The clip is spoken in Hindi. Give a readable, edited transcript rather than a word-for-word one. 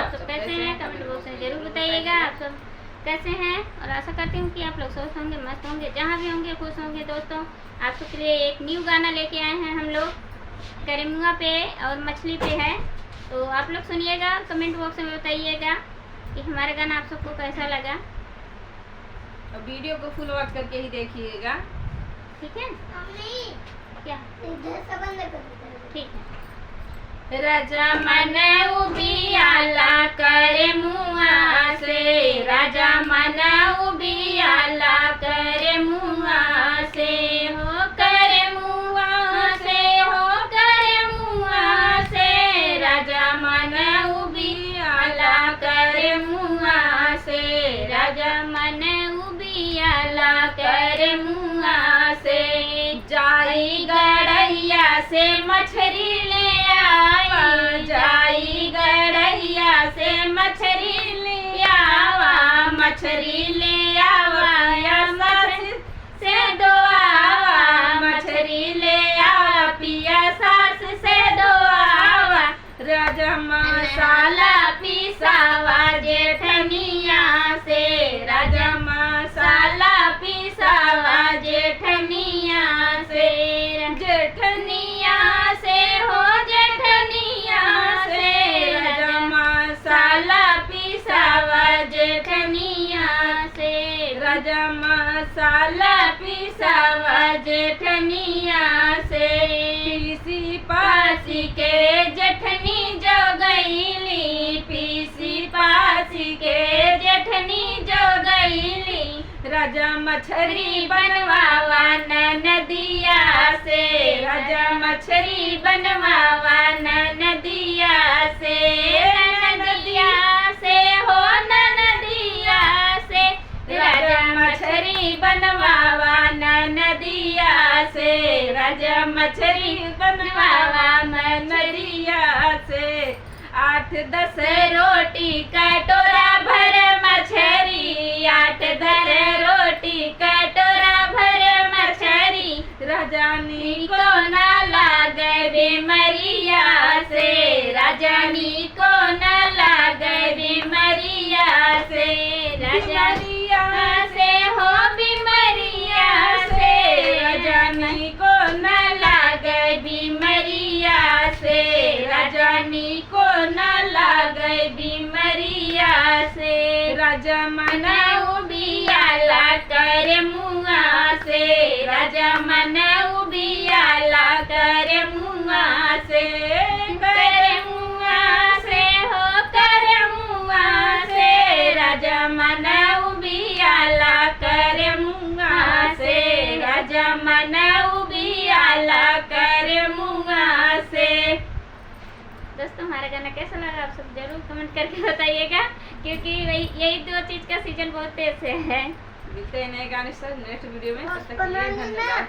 आप सब कैसे हैं? कमेंट बॉक्स में जरूर बताइएगा आप सब कैसे हैं। और आशा करती हूँ कि आप लोग स्वस्थ होंगे, मस्त होंगे, जहाँ भी होंगे खुश होंगे। दोस्तों आप सबके लिए एक न्यू गाना लेके आए हैं हम लोग, करेमुआ पे और मछली पे है। तो आप लोग सुनिएगा, कमेंट बॉक्स में बताइएगा कि हमारा गाना आप सबको कैसा लगा। और वीडियो को फुल वॉच करके ही देखिएगा, ठीक है? क्या ठीक है। राजा मन उबियाला करे मुआ से, राजा मन उबियाला करे मुआ से, हो करे मुआ से, हो करे मुआ से, राजा मन उबियाला करे मुआ से, राजा मन उबियाला करे मुआ से। जाई गड़ैया से मछरी ले आई, जाई गड़ैया से मछरी ले आवा, मछरी ले आवा या सास से दो आवा, मछरी ले आवा पिया सास से दो आवा। राजा मसाला पिसावा जेठनिया से, राजा मसाला पिसावा जेठनिया से, जेठनिया से, हो जेठनिया से, राजा मसाला पिसावा जेठनिया से, राजा मसाला पिसावा जेठनिया से। पीसी पासी के जेठनी जो गईली, पीसी पासी के जेठनी जो गईली, राजा मछरी बनवावा नदिया से, राजा मछरी बनवावा नदिया से, नदिया से, हो नदिया से, राजा मछरी बनवावा नदिया से, राजा मछरी बनवावा नदिया से। 8-10 रोटी कटोरा भर मछरी, 8-10 रोटी कटोरा भर मछरी, राजानी को ना लागे बीमरिया से, राजानी को ना लागे बीमरिया से, राजानिया से, हो बीमरिया से, राजानी को ना लागे बीमरिया से, राजानी को ना लागे बीमरिया से। राजा मन उबियाला करे मुआ से, राजा मन उबियाला करे मुआ से, करे मुआ से, हो करे मुआ से, राजा मन उबियाला करे मुआ से, राजा मन उबियाला करे मुआ से। दोस्तों हमारा गाना कैसा लगा आप सब जरूर कमेंट करके बताइएगा, क्योंकि यही दो चीज़ का सीजन बहुत तेज से है। मिलते हैं नए गाने से नेक्स्ट वीडियो में, तब तक के लिए धन्यवाद।